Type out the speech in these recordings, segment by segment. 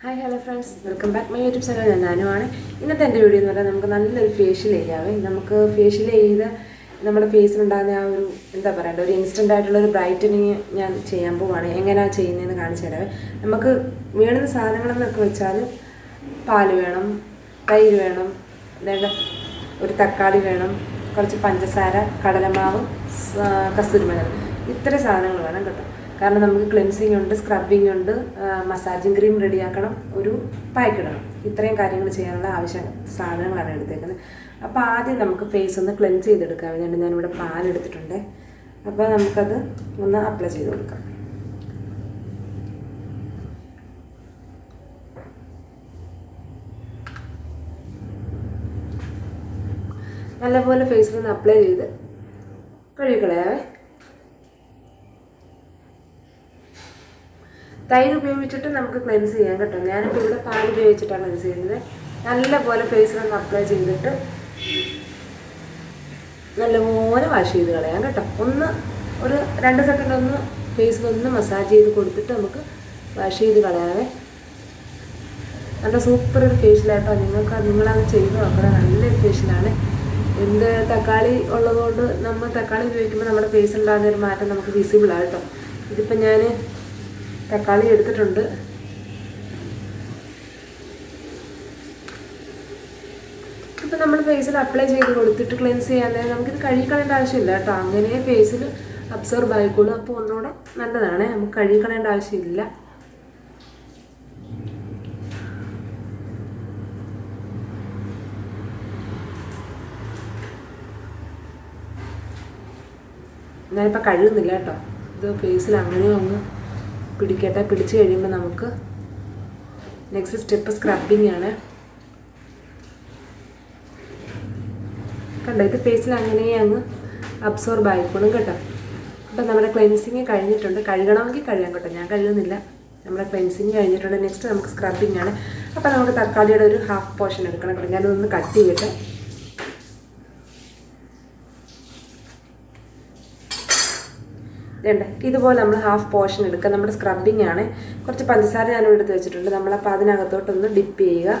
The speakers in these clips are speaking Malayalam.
Hi hello friends, welcome back my YouTube channel. ഞാനുമാണ്. ഇന്നത്തെ എൻ്റെ വീഡിയോ എന്ന് പറഞ്ഞാൽ നമുക്ക് നല്ലൊരു ഫേഷ്യൽ ചെയ്യാവേ. നമുക്ക് ഫേഷ്യൽ ചെയ്ത് നമ്മുടെ ഫേസിലുണ്ടാകുന്ന ആ ഒരു എന്താ പറയണ്ട ഒരു ഇൻസ്റ്റൻ്റ് ആയിട്ടുള്ളൊരു ബ്രൈറ്റനിങ് ഞാൻ ചെയ്യാൻ പോവുകയാണ്. എങ്ങനെയാണ് ചെയ്യുന്നതെന്ന് കാണിച്ചു തരാവേ. നമുക്ക് വേണ്ടുന്ന സാധനങ്ങളെന്നൊക്കെ വെച്ചാൽ പാൽ വേണം, തൈര് വേണം, അതായത് ഒരു തക്കാളി വേണം, കുറച്ച് പഞ്ചസാര, കടലമാവ്, കസ്തൂരിമഞ്ഞൾ, ഇത്രയും സാധനങ്ങൾ വേണം കേട്ടോ. കാരണം നമുക്ക് ക്ലെൻസിങ് ഉണ്ട്, സ്ക്രബിങ് ഉണ്ട്, മസാജിങ് ക്രീം റെഡിയാക്കണം, ഒരു പാക്ക് ഇടണം. ഇത്രയും കാര്യങ്ങൾ ചെയ്യാനുള്ള സാധനങ്ങളാണ് എടുത്തേക്കുന്നത്. അപ്പോൾ ആദ്യം നമുക്ക് ഫേസ് ഒന്ന് ക്ലെൻസ് ചെയ്തെടുക്കാൻ വേണ്ടിയിട്ട് ഞാനിവിടെ പാലെടുത്തിട്ടുണ്ട്. അപ്പോൾ നമുക്കത് ഒന്ന് അപ്ലൈ ചെയ്ത് കൊടുക്കാം. നല്ലപോലെ ഫേസിലൊന്ന് അപ്ലൈ ചെയ്ത് കഴുകിക്കളയാവേ. തൈര് ഉപയോഗിച്ചിട്ട് നമുക്ക് ക്ലെൻസ് ചെയ്യാം കേട്ടോ. ഞാനിപ്പോൾ ഇവിടെ പാൽ ഉപയോഗിച്ചിട്ടാണ് ക്ലെൻസ് ചെയ്യുന്നത്. നല്ലപോലെ ഫേസിലൊന്ന് അപ്ലൈ ചെയ്തിട്ട് നല്ലപോലെ വാഷ് ചെയ്ത് കളയാം കേട്ടോ. ഒരു 2 സെക്കൻഡ് ഒന്ന് ഫേസിലൊന്ന് മസാജ് ചെയ്ത് കൊടുത്തിട്ട് നമുക്ക് വാഷ് ചെയ്ത് കളയാവേ. നല്ല സൂപ്പർ ഒരു ഫേഷ്യലായിട്ടോ. നിങ്ങളത് ചെയ്ത് നോക്കണം. നല്ലൊരു ഫേഷ്യലാണ്. തക്കാളി ഉള്ളതുകൊണ്ട് നമ്മൾ തക്കാളി ഉപയോഗിക്കുമ്പോൾ നമ്മുടെ ഫേസിലുണ്ടാകുന്ന ഒരു മാറ്റം നമുക്ക് വിസിബിളാണ് കേട്ടോ. ഇതിപ്പോൾ ഞാൻ തക്കാളി എടുത്തിട്ടുണ്ട്. ഇപ്പം നമ്മൾ ഫേസിൽ അപ്ലൈ ചെയ്ത് കൊടുത്തിട്ട് ക്ലെൻസ് ചെയ്യാൻ നമുക്കിത് കഴുകിക്കളയേണ്ട ആവശ്യമില്ല കേട്ടോ. അങ്ങനെ ഫേസിൽ അബ്സോർബ് ആയിക്കോളും. അപ്പോൾ ഒന്നുകൂടെ നല്ലതാണ്. നമുക്ക് കഴുകിക്കളയേണ്ട ആവശ്യമില്ല. ഞാനിപ്പോൾ കഴുകുന്നില്ല കേട്ടോ. ഇത് ഫേസിൽ അങ്ങനെ അങ്ങ് പിടിക്കട്ടെ. പിടിച്ച് കഴിയുമ്പോൾ നമുക്ക് നെക്സ്റ്റ് സ്റ്റെപ്പ് സ്ക്രബിങ് ആണ്. കണ്ടോ, ഇത് ഫേസിൽ അങ്ങനെ അങ്ങ് അബ്സോർബ് ആയിക്കോളും കേട്ടോ. അപ്പം നമ്മുടെ ക്ലെൻസിങ് കഴിഞ്ഞിട്ടുണ്ട്. കഴുകണമെങ്കിൽ കഴുകാം കേട്ടോ. ഞാൻ കഴുകുന്നില്ല. നമ്മുടെ ക്ലെൻസിങ് കഴിഞ്ഞിട്ടുണ്ട്. നെക്സ്റ്റ് നമുക്ക് സ്ക്രബിങ് ആണ്. അപ്പം നമുക്ക് തക്കാളിയുടെ ഒരു ഹാഫ് പോർഷൻ എടുക്കണം കേട്ടോ. ഞാനതൊന്ന് കട്ട് ചെയ്തിട്ട് ഇതുപോലെ നമ്മൾ ഹാഫ് പോർഷൻ എടുക്കുക. നമ്മുടെ സ്ക്രബിങ് ആണ്. കുറച്ച് പഞ്ചസാര ഞാനിവിടെ എടുത്ത് വെച്ചിട്ടുണ്ട്. നമ്മളപ്പോൾ അതിനകത്തോട്ടൊന്ന് ഡിപ്പ് ചെയ്യുക.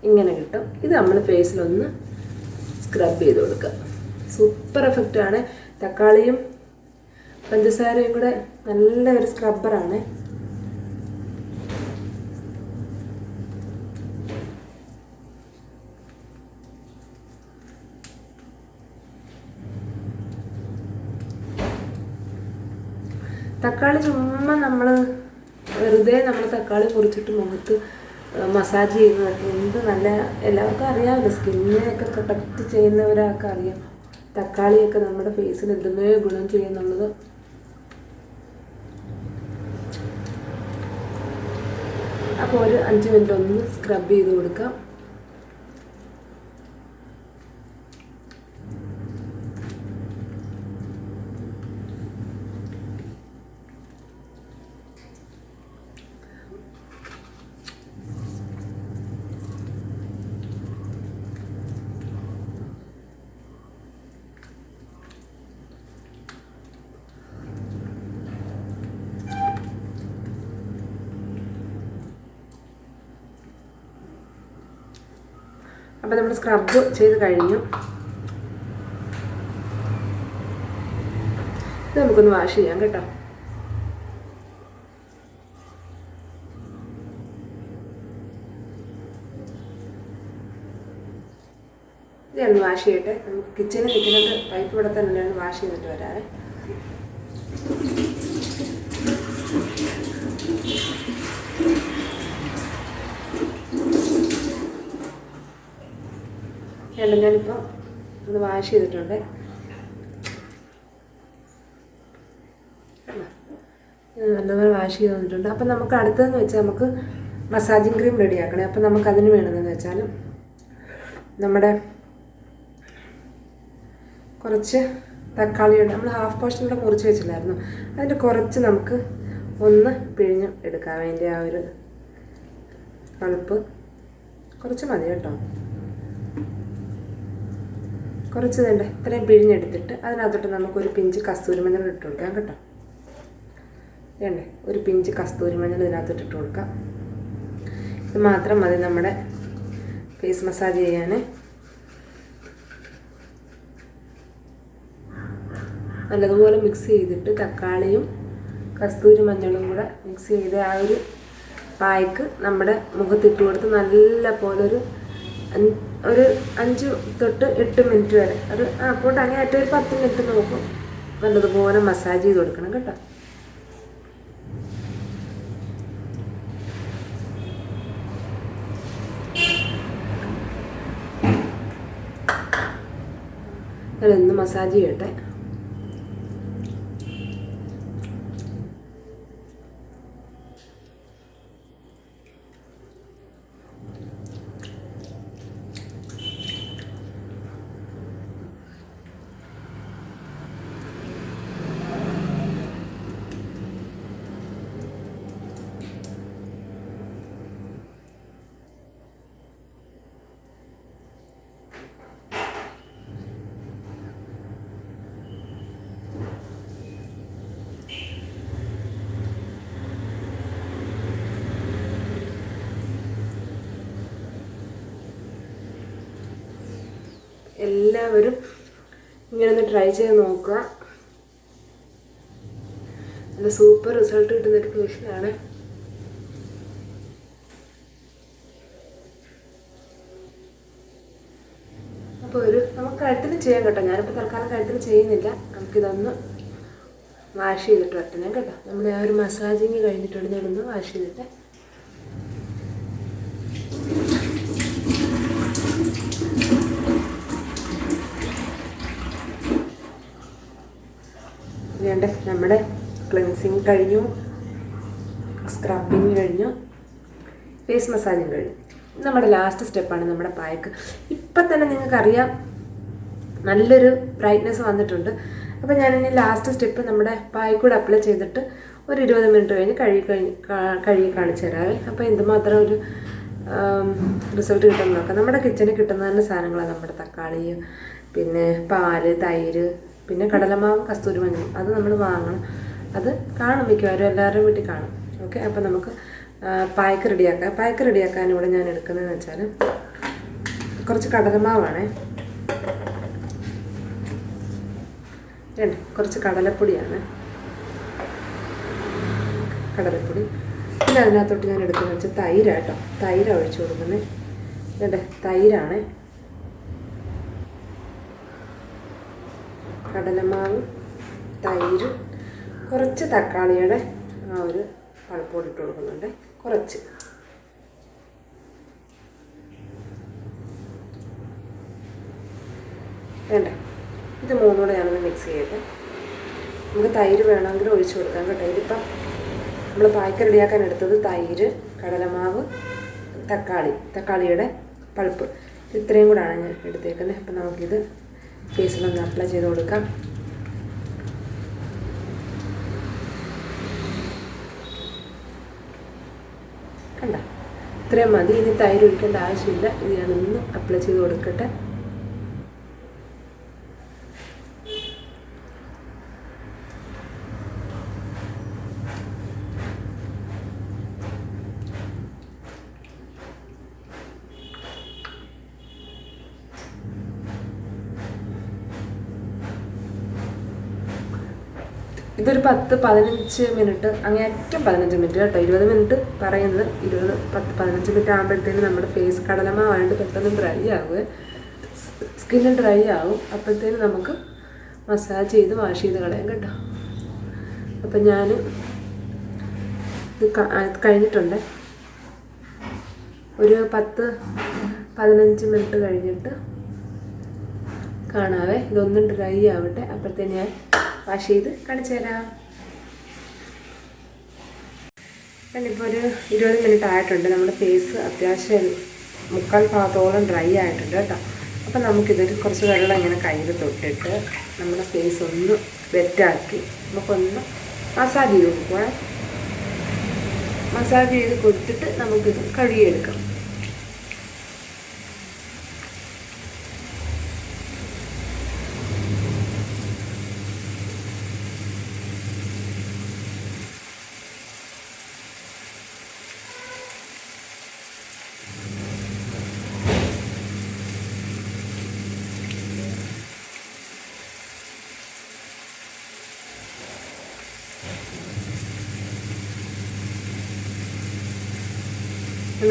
ഇങ്ങനെ കിട്ടും. ഇത് നമ്മൾ ഫേസിലൊന്ന് സ്ക്രബ് ചെയ്ത് കൊടുക്കുക. സൂപ്പർ എഫക്റ്റാണ്. തക്കാളിയും പഞ്ചസാരയും കൂടെ നല്ല ഒരു സ്ക്രബ്ബറാണ്. തക്കാളി ചുമ്മാ വെറുതെ നമ്മൾ തക്കാളി മുറിച്ചിട്ട് മുഖത്ത് മസാജ് ചെയ്യുന്നതൊക്കെ നല്ല എല്ലാവർക്കും അറിയാമല്ലോ. സ്കിന്നിനെയൊക്കെ പ്രൊട്ടക്റ്റ് ചെയ്യുന്നവരൊക്കെ അറിയാം തക്കാളിയൊക്കെ നമ്മുടെ ഫേസിന് എന്തുമേ ഗുണം ചെയ്യുന്നുള്ളത്. അപ്പോൾ ഒരു 5 മിനിറ്റ് ഒന്ന് സ്ക്രബ് ചെയ്ത് കൊടുക്കാം. അപ്പോൾ നമ്മൾ സ്ക്രബ് ചെയ്ത് കഴിഞ്ഞു. ഇത് നമുക്കൊന്ന് വാഷ് ചെയ്യാം കേട്ടോ. ഇതൊന്ന് വാഷ് ചെയ്യട്ടെ. നമുക്ക് കിച്ചണിൽ നിൽക്കുന്നത് പൈപ്പ് ഇവിടെ തന്നെ വാഷ് ചെയ്തിട്ട് വരാവേ. ഞാനിപ്പോൾ ഒന്ന് വാഷ് ചെയ്തിട്ടുണ്ട്. നല്ലപോലെ വാഷ് ചെയ്ത് വന്നിട്ടുണ്ട്. അപ്പം നമുക്ക് അടുത്തതെന്ന് വെച്ചാൽ നമുക്ക് മസാജിങ് ക്രീം റെഡിയാക്കണേ. അപ്പം നമുക്ക് അതിന് വേണമെന്ന് വെച്ചാൽ നമ്മുടെ കുറച്ച് തക്കാളിയുടെ നമ്മൾ ഹാഫ് പോർഷൻ കൂടെ മുറിച്ച് വെച്ചില്ലായിരുന്നു. അതിൻ്റെ കുറച്ച് നമുക്ക് ഒന്ന് പിഴിഞ്ഞ് എടുക്കാം. അതിൻ്റെ ആ ഒരു പൾപ്പ് കുറച്ച് മതി കേട്ടോ. കുറച്ച് ഇത്രയും പിഴിഞ്ഞെടുത്തിട്ട് അതിനകത്തോട്ട് നമുക്കൊരു പിഞ്ച് കസ്തൂരിമഞ്ഞൾ ഇട്ട് കൊടുക്കാം കേട്ടോ. വേണ്ടേ ഒരു പിഞ്ച് കസ്തൂരി മഞ്ഞൾ ഇതിനകത്തോട്ട് ഇട്ട് കൊടുക്കാം. ഇത് മാത്രം മതി നമ്മുടെ ഫേസ് മസാജ് ചെയ്യാൻ. നല്ലതുപോലെ മിക്സ് ചെയ്തിട്ട് തക്കാളിയും കസ്തൂരി മഞ്ഞളും കൂടെ മിക്സ് ചെയ്ത് ആ ഒരു പായ്ക്ക് നമ്മുടെ മുഖത്തിട്ട് കൊടുത്ത് നല്ല പോലെ ഒരു 5 തൊട്ട് 8 മിനിറ്റ് വരെ അത് അപ്പോൾ അങ്ങേയറ്റം ഒരു 10 മിനിറ്റ് നോക്കും. നല്ലതുപോലെ മസാജ് ചെയ്ത് കൊടുക്കണം കേട്ടോ. ഞാനൊന്ന് മസാജ് ചെയ്യട്ടെ. എല്ലാവരും ഇങ്ങനെ ഒന്ന് ട്രൈ ചെയ്ത് നോക്കുക. നല്ല സൂപ്പർ റിസൾട്ട് കിട്ടുന്നൊരു ഫേഷ്യലാണ്. അപ്പോൾ നമുക്ക് കഴുത്തിൽ ചെയ്യാൻ കേട്ടോ. ഞാനിപ്പോൾ തൽക്കാലം കഴുത്തിൽ ചെയ്യുന്നില്ല. നമുക്കിതൊന്ന് വാഷ് ചെയ്തിട്ട് വരട്ടെ ഞാൻ കേട്ടോ. നമ്മുടെ ആ ഒരു മസാജിങ് കഴിഞ്ഞിട്ടുണ്ട്. ഞാനൊന്ന് വാഷ് ചെയ്തിട്ട് വേണ്ട. നമ്മുടെ ക്ലെൻസിങ് കഴിഞ്ഞു, സ്ക്രബിങ് കഴിഞ്ഞു, ഫേസ് മസാജിങ് കഴിഞ്ഞു. നമ്മുടെ ലാസ്റ്റ് സ്റ്റെപ്പാണ് നമ്മുടെ പായ്ക്ക്. ഇപ്പം തന്നെ നിങ്ങൾക്കറിയാം നല്ലൊരു ബ്രൈറ്റ്നെസ് വന്നിട്ടുണ്ട്. അപ്പോൾ ഞാനിനി ലാസ്റ്റ് സ്റ്റെപ്പ് നമ്മുടെ പായ്ക്കൂടെ അപ്ലൈ ചെയ്തിട്ട് ഒരു 20 മിനിറ്റ് കഴിഞ്ഞ് കഴുകി കാണിച്ചു തരാവേ. അപ്പോൾ എന്തുമാത്രം ഒരു റിസൾട്ട് കിട്ടുമെന്ന് നോക്കാം. നമ്മുടെ കിച്ചണിൽ കിട്ടുന്ന തന്നെ സാധനങ്ങളാണ്. നമ്മുടെ തക്കാളി, പിന്നെ പാല്, തൈര്, പിന്നെ കടലമാവും കസ്തൂരി മഞ്ഞളും. അത് നമ്മൾ വാങ്ങണം. അത് കാണും, മിക്കവാറും എല്ലാവരുടെയും വീട്ടിൽ കാണും. ഓക്കെ, അപ്പോൾ നമുക്ക് പായ്ക്ക് റെഡിയാക്കാം. പായ്ക്ക് റെഡിയാക്കാൻ ഇവിടെ ഞാൻ എടുക്കുന്നതെന്ന് വെച്ചാൽ കുറച്ച് കടലമാവാണേ, കുറച്ച് കടലപ്പൊടിയാണ്, കടലപ്പൊടി. പിന്നെ അതിനകത്തോട്ട് ഞാൻ എടുക്കുന്നത് വെച്ചാൽ തൈരാട്ടോ. തൈര് ഒഴിച്ചു കൊടുക്കുന്നത്. വേണ്ടേ, തൈരാണ്, കടലമാവ്, തൈര്, കുറച്ച് തക്കാളിയുടെ ആ ഒരു പൾപ്പോട് ഇട്ട് കൊടുക്കുന്നുണ്ട്. കുറച്ച് വേണ്ട. ഇത് മൂന്നുകൂടെ ഞാനൊന്ന് മിക്സ് ചെയ്യട്ടെ. നമുക്ക് തൈര് വേണമെങ്കിൽ ഒഴിച്ചു കൊടുക്കാം കേട്ടോ. ഇതിപ്പം നമ്മൾ പായ്ക്ക് റെഡിയാക്കാൻ എടുത്തത് തൈര്, കടലമാവ്, തക്കാളിയുടെ പൾപ്പ്, ഇത്രയും കൂടാണ് ഞാൻ എടുത്തേക്കുന്നത്. അപ്പം നമുക്കിത് ഫേസിലൊന്ന് അപ്ലൈ ചെയ്ത് കൊടുക്കാം. കണ്ട, ഇത്രയും മതി. ഇനി തൈര് ഒഴിക്കേണ്ട ആവശ്യമില്ല. ഇത് ഞാനൊന്ന് അപ്ലൈ ചെയ്ത് കൊടുക്കട്ടെ. ഇതൊരു 10-15 മിനിറ്റ്, അങ്ങേയറ്റം 15 മിനിറ്റ് കേട്ടോ. 20 മിനിറ്റ് പറയുന്നത്. 10-15 മിനിറ്റ് ആകുമ്പോഴത്തേന് നമ്മുടെ ഫേസ് കടലമാവായിട്ട് പെട്ടെന്ന് ഡ്രൈ ആവുക, സ്കിന്ന് ഡ്രൈ ആവും. അപ്പോഴത്തേന് നമുക്ക് മസാജ് ചെയ്ത് വാഷ് ചെയ്ത് കളയാം കേട്ടോ. അപ്പം ഞാൻ ഇത് കഴിഞ്ഞിട്ടുണ്ട്. ഒരു 10-15 മിനിറ്റ് കഴിഞ്ഞിട്ട് കാണാവേ. ഇതൊന്നും ഡ്രൈ ആവട്ടെ. അപ്പോഴത്തേന് ഞാൻ വാഷ് ചെയ്ത് കാണിച്ചു തരാം. ഞാനിപ്പോൾ ഒരു 20 മിനിറ്റ് ആയിട്ടുണ്ട്. നമ്മുടെ ഫേസ് അത്യാവശ്യം 3/4 ഭാഗത്തോളം ഡ്രൈ ആയിട്ടുണ്ട് കേട്ടോ. അപ്പം നമുക്കിതൊരു കുറച്ച് വെള്ളം ഇങ്ങനെ കയ്യിൽ തൊട്ടിട്ട് നമ്മുടെ ഫേസ് ഒന്ന് വെറ്റാക്കി നമുക്കൊന്ന് മസാജ് ചെയ്ത് കൊടുക്കുക. മസാജ് ചെയ്ത് കൊടുത്തിട്ട് നമുക്കിത് കഴുകിയെടുക്കാം.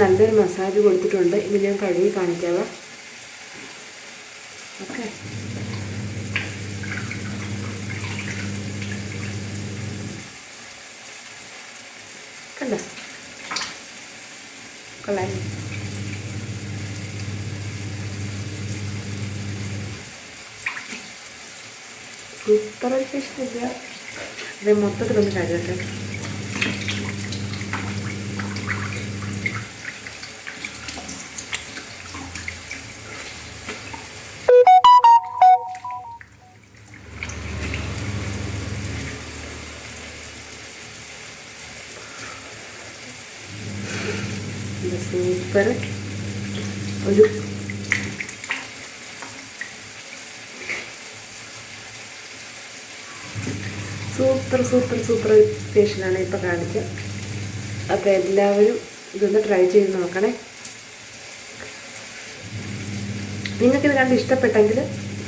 നല്ലൊരു മസാജ് കൊടുത്തിട്ടുണ്ട്. ഇനി ഞാൻ കഴുകി കാണിക്കാവേ. ഓക്കെ, കണ്ടോ കൊള്ളാം. സൂപ്പർ ഫിഷ് ഇല്ല. ഇത് മൊത്തത്തിലൊന്ന് കഴുകട്ടെ. സൂപ്പർ ഒരു സൂപ്പർ സൂപ്പർ സൂപ്പർ ഫേഷ്യലാണ് ഇപ്പോൾ കാണിച്ചത്. അപ്പോൾ എല്ലാവരും ഇതൊന്ന് ട്രൈ ചെയ്ത് നോക്കണേ. നിങ്ങൾക്കിത് കണ്ട് ഇഷ്ടപ്പെട്ടെങ്കിൽ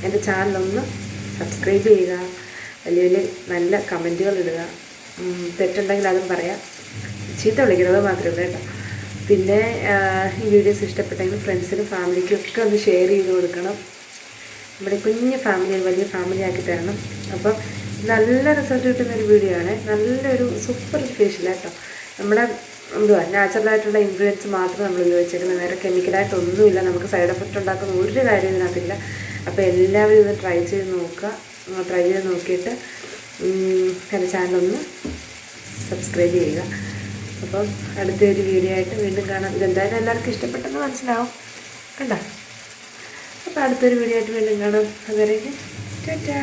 എൻ്റെ ചാനലൊന്ന് സബ്സ്ക്രൈബ് ചെയ്യുക, വലിയ വലിയ നല്ല കമൻറ്റുകൾ ഇടുക. തെറ്റുണ്ടെങ്കിൽ അതും പറയാം, ചീത്ത വിളിക്കുന്നത് മാത്രമേ ഉള്ളൂ കേട്ടോ. പിന്നെ ഈ വീഡിയോസ് ഇഷ്ടപ്പെട്ടെങ്കിൽ ഫ്രണ്ട്സിനും ഫാമിലിക്കും ഒക്കെ ഒന്ന് ഷെയർ ചെയ്ത് കൊടുക്കണം. നമ്മുടെ കുഞ്ഞ് ഫാമിലി വലിയ ഫാമിലി ആക്കി തരണം. അപ്പം നല്ല റിസൾട്ട് കിട്ടുന്നൊരു വീഡിയോ ആണ്. നല്ലൊരു സൂപ്പർ ഫേഷ്യലാട്ടോ. നമ്മുടെ നാച്ചുറലായിട്ടുള്ള ഇൻഗ്രീഡിയൻസ് മാത്രം നമ്മൾ ഉപയോഗിച്ചേക്കുന്നത്, വേറെ കെമിക്കലായിട്ടൊന്നുമില്ല. നമുക്ക് സൈഡ് എഫക്റ്റ് ഉണ്ടാക്കുന്ന ഒരു കാര്യം ഇതിനകത്തില്ല. അപ്പോൾ എല്ലാവരും ഇത് ട്രൈ ചെയ്ത് നോക്കുക. ട്രൈ ചെയ്ത് നോക്കിയിട്ട് എൻ്റെ ചാനലൊന്ന് സബ്സ്ക്രൈബ് ചെയ്യുക. അപ്പം അടുത്തൊരു വീഡിയോ ആയിട്ട് വീണ്ടും കാണാം. ഇതെന്തായാലും എല്ലാവർക്കും ഇഷ്ടപ്പെട്ടെന്ന് മനസ്സിലാവും കണ്ടോ. അപ്പോൾ അടുത്തൊരു വീഡിയോ ആയിട്ട് വീണ്ടും കാണാം. അതുവരേക്കും ടാറ്റാ.